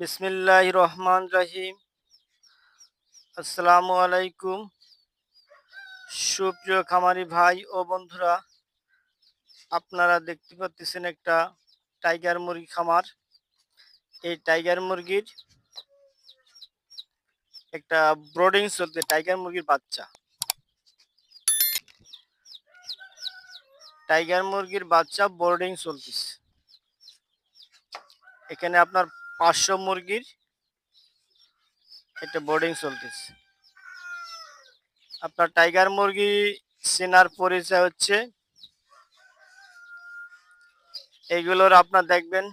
বিসমিল্লাহির রহমান রহিম। আসসালামু আলাইকুম। সুপ্রিয় খামারি ভাই ও বন্ধুরা, আপনারা দেখতে পাচ্ছেন একটা টাইগার মুরগি খামার। এই টাইগার মুরগির একটা ব্রোডিং চলতে, টাইগার মুরগির বাচ্চা। টাইগার মুরগির বাচ্চা বোর্ডিং চলতেছে। এখানে আপনার 500 মুরগির একটা বোর্ডিং চলতেছে। আপনার টাইগার মুরগি চেনার পরিচয় হচ্ছে এইগুলোর, আপনার দেখবেন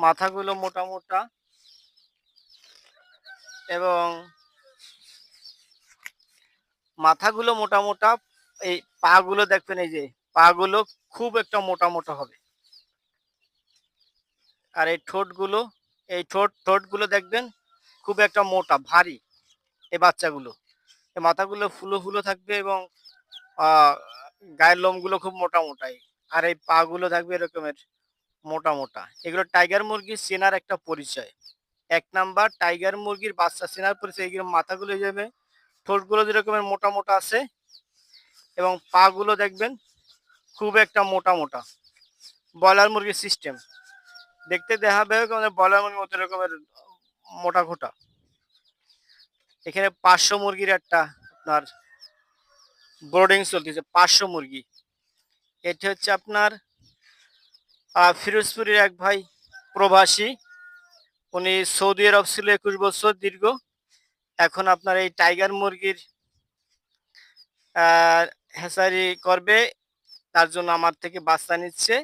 মাথাগুলো মোটা মোটা এবং মাথাগুলো মোটা মোটা। এই পা গুলো দেখবেন, এই যে পা গুলো খুব একটা মোটা মোটা হবে। আর এই ঠোঁটগুলো, এই ঠোঁট গুলো দেখবেন খুব একটা মোটা ভারী। এই বাচ্চাগুলো, এই মাথাগুলো ফুলো ফুলো থাকবে এবং গায়ের লোমগুলো খুব মোটা মোটাই। আর এই পা গুলো থাকবে এরকমের মোটা মোটা। এগুলো টাইগার মুরগির চেনার একটা পরিচয়। 1 নাম্বার টাইগার মুরগির বাচ্চা চেনার পরিচয়। এগুলো মাথাগুলো যাবে, ঠোঁটগুলো যেরকমের মোটা মোটা আছে এবং পা গুলো দেখবেন খুব একটা মোটা মোটা। ব্রয়লার মুরগির সিস্টেম দেখতে দেখাবে ব্রয়লার মুরগির মতো রকমের মোটা ঘোটা। এখানে 500 মুরগির একটা আপনার ব্রোডিং চলতেছে। 500 মুরগি। এটি হচ্ছে আপনার ফিরোজপুরের এক ভাই প্রবাসী। উনি সৌদি আরব ছিল 21 বছর দীর্ঘ। এখন আপনার এই টাইগার মুরগির হ্যাচারি করবে, তার জন্য আমার থেকে বাচ্চা নিচ্ছে।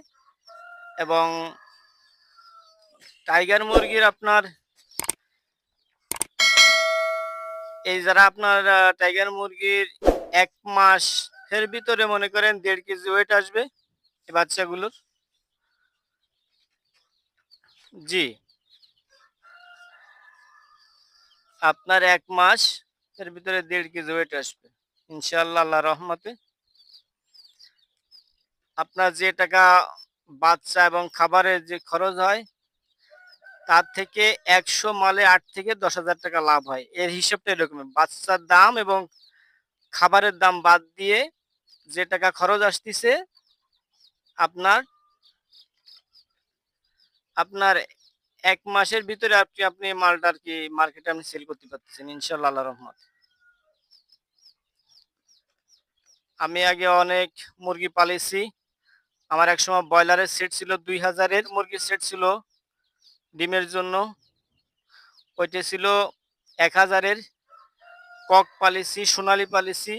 এবং টাইগার মুরগির আপনার এই যারা আপনার টাইগার মুরগির 1 মাসের ভিতরে মনে করেন 1.5 কেজি ওয়েট আসবে এই বাচ্চাগুলোর। জি, আপনার 1 মাস এর ভিতরে 1.5 কেজি ওয়েট আসবে ইনশাআল্লাহ, আল্লাহর রহমতে। আপনার যে টাকা বাচ্চা এবং খাবারের যে খরচ হয়, তার থেকে 100 মালে 8 থেকে 10,000 টাকা লাভ হয়। এর হিসাবটা এরকম, বাচ্চার দাম এবং খাবারের দাম বাদ দিয়ে যে টাকা খরচ আসতেছে আপনার আপনার 1 মাসের ভিতরে আপনি মালটা আর কি মার্কেটে আপনি সেল করতে পারতেছেন ইনশাআল্লাহ, আল্লাহর রহমতে। আমি আগে অনেক মুরগি পালিছি। আমার একসময় ব্রয়লারের সেট ছিল, 2000-এর মুরগির সেট ছিল ডিমের জন্য। ওইটা ছিল 1000-এর। কক পালিছি, সোনালি পালিছি।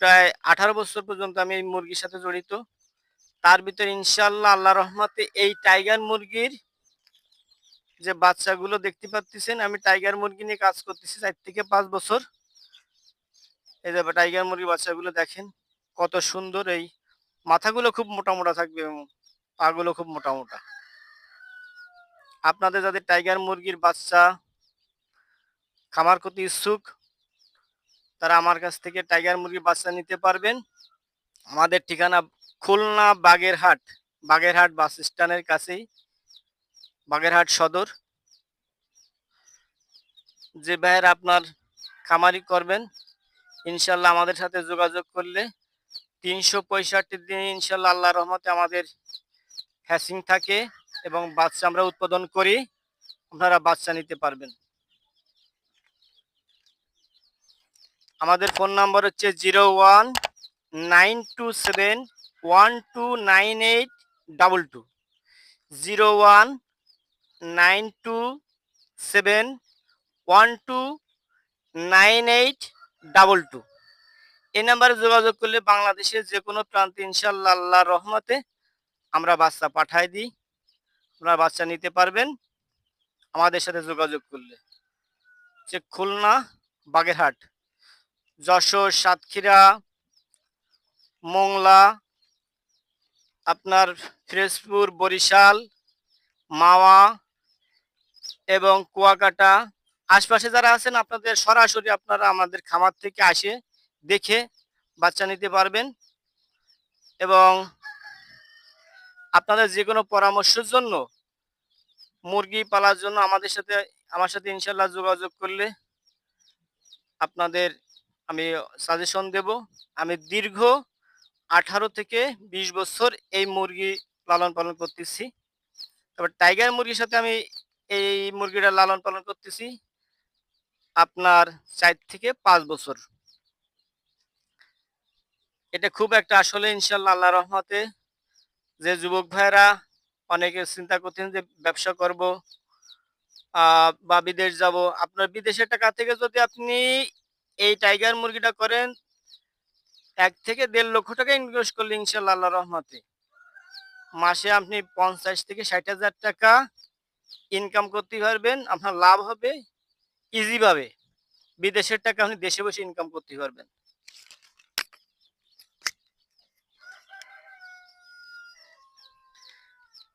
প্রায় 18 বছর পর্যন্ত আমি এই মুরগির সাথে জড়িত। তার ভিতরে ইনশাআল্লাহ, আল্লাহর রহমতে এই টাইগার মুরগির যে বাচ্চাগুলো দেখতে পাচ্ছেন, আমি টাইগার মুরগি নিয়ে কাজ করতেছি 4 থেকে 5 বছর। এই যে টাইগার মুরগির বাচ্চাগুলো দেখেন কত সুন্দর। এই মাথাগুলো খুব মোটা মোটা থাকবে এবং পাগুলো খুব মোটা মোটা। আপনাদের যাদের টাইগার মুরগির বাচ্চা খামার করতে ইচ্ছুক, তারা আমার কাছ থেকে টাইগার মুরগির বাচ্চা নিতে পারবেন। আমাদের ঠিকানা খুলনা বাগেরহাট। বাগেরহাট বাস স্ট্যান্ডের কাছেই, বাগেরহাট সদর। যে ভাইয়ের আপনার খামারি করবেন, ইনশাল্লাহ আমাদের সাথে যোগাযোগ করলে 365 দিন ইনশাল্লাহ আল্লাহর রহমতে আমাদের হ্যাচিং থাকে এবং বাচ্চা আমরা উৎপাদন করি। আপনারা বাচ্চা নিতে পারবেন। আমাদের ফোন নাম্বার হচ্ছে 019271298222। 019271298222। এই নাম্বারে যোগাযোগ করলে বাংলাদেশের যে কোনো প্রান্তে ইনশাল্লাহ আল্লাহর রহমতে আমরা বাচ্চা পাঠাই দিই। আপনারা বাচ্চা নিতে পারবেন আমাদের সাথে যোগাযোগ করলে। যে খুলনা বাগেরহাট, যশোর, সাতক্ষীরা, মোংলা, আপনার ফিরোজপুর, বরিশাল, মাওয়া এবং কুয়াকাটা আশপাশে যারা আছেন, আপনাদের সরাসরি আপনারা আমাদের খামার থেকে আসে দেখে বাচ্চা নিতে পারবেন। এবং আপনাদের যে কোনো পরামর্শের জন্য মুরগি পালার জন্য আমার সাথে ইনশাল্লাহ যোগাযোগ করলে আপনাদের আমি সাজেশন দেব। আমি দীর্ঘ 18 থেকে 20 বছর এই মুরগি লালন পালন করতেছি। তারপর টাইগার মুরগির সাথে আমি এই মুরগিটা লালন পালন করতেছি আপনার 4 থেকে 5 বছর। এটা খুব একটা আসলে ইনশাল্লাহ আল্লাহর রহমতে যে যুবক ভাইরা অনেকে চিন্তা করতেন যে ব্যবসা করব বা বিদেশ যাব, আপনার বিদেশের টাকা থেকে যদি আপনি এই টাইগার মুরগিটা করেন 1 থেকে 1.5 লক্ষ টাকা ইনভেস্ট করলে ইনশাল্লাহ আল্লাহর রহমতে মাসে আপনি 50 থেকে 60,000 টাকা ইনকাম করতে পারবেন। আপনার লাভ হবে ইজি ভাবে। বিদেশের টাকা আপনি দেশে বসে ইনকাম করতে পারবেন।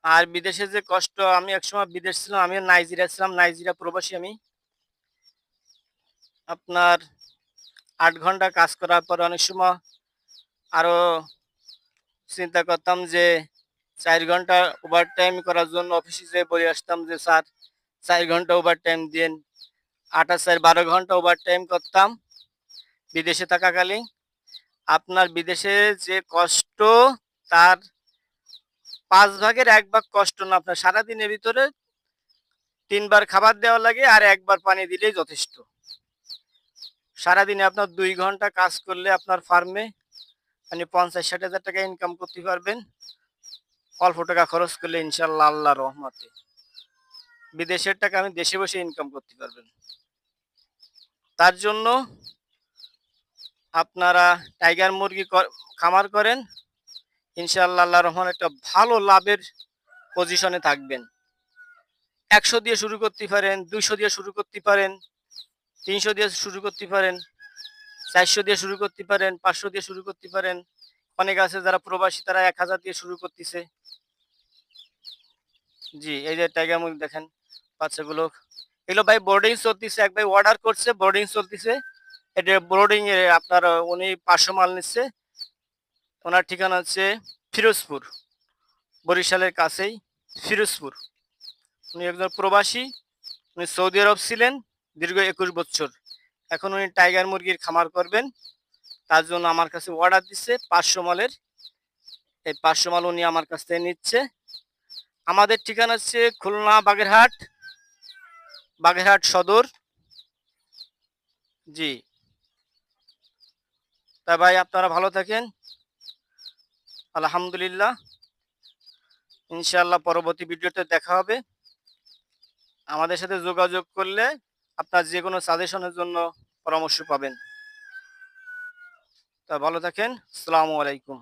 আর বিদেশে যে কষ্ট, আমি একসময় বিদেশ ছিলাম, আমি নাইজেরিয়া ছিলাম, নাইজেরিয়া প্রবাসী আমি। আপনার 8 ঘন্টা কাজ করার পর অনেক সময় আরো চিন্তা করতাম যে 4 ঘন্টা ওভার টাইম করার জন্য অফিসে যেয়ে বলে আসতাম যে স্যার 4 ঘন্টা ওভার টাইম দিন। 8 আর 4 12 ঘন্টা ওভার টাইম করতাম বিদেশে থাকাকালীন। আপনার বিদেশে যে কষ্ট তার 5 ভাগের 1 ভাগ কষ্ট না। আপনার সারাদিনের ভিতরে 3 বার খাবার দেওয়া লাগে আর 1 বার পানি দিলেই যথেষ্ট। সারাদিনে আপনার 2 ঘন্টা কাজ করলে আপনার ফার্মে মানে 50-60 হাজার টাকা ইনকাম করতে পারবেন। অল্প টাকা খরচ করলে ইনশাল্লাহ আল্লাহর রহমতে বিদেশের টাকা আমি দেশে বসে ইনকাম করতে পারবেন। তার জন্য আপনারা টাইগার মুরগি খামার করেন, ইনশাআল্লাহ আল্লাহর রহমতে একটা ভালো লাভের পজিশনে থাকবেন। 100 দিয়ে শুরু করতে পারেন, 200 দিয়ে শুরু করতে পারেন, 300 দিয়ে শুরু করতে পারেন, 400 দিয়ে শুরু করতে পারেন, 500 দিয়ে শুরু করতে পারেন। অনেক আছে যারা প্রবাসী তারা 1000 দিয়ে শুরু করতেছে। জি, এই যে টাইগার মুরগি দেখেন বাচ্চাগুলো, এগুলো ভাই বোর্ডিং চলতেছে। এক ভাই অর্ডার করছে, বোর্ডিং চলতেছে। এটা বোর্ডিং এ আপনার উনি 500 মাল নিচ্ছে। ওনার ঠিকানা হচ্ছে ফিরোজপুর, বরিশালের কাছেই ফিরোজপুর। উনি একজন প্রবাসী, উনি সৌদি আরব ছিলেন দীর্ঘ 21 বছর। এখন উনি টাইগার মুরগির খামার করবেন, তার জন্য আমার কাছে অর্ডার দিচ্ছে 500 মালের। এই 500 মাল উনি আমার কাছ থেকে নিচ্ছে। আমাদের ঠিকানা হচ্ছে খুলনা বাগেরহাট, বাগেরহাট সদর। জি, তা ভাই আপনারা ভালো থাকেন। আলহামদুলিল্লাহ, ইনশাআল্লাহ পরবর্তী ভিডিওতে দেখা হবে। আমাদের সাথে যোগাযোগ করলে আপনার যে কোনো সাজেশনের জন্য পরামর্শ পাবেন। তা ভালো থাকেন। আসসালামু আলাইকুম।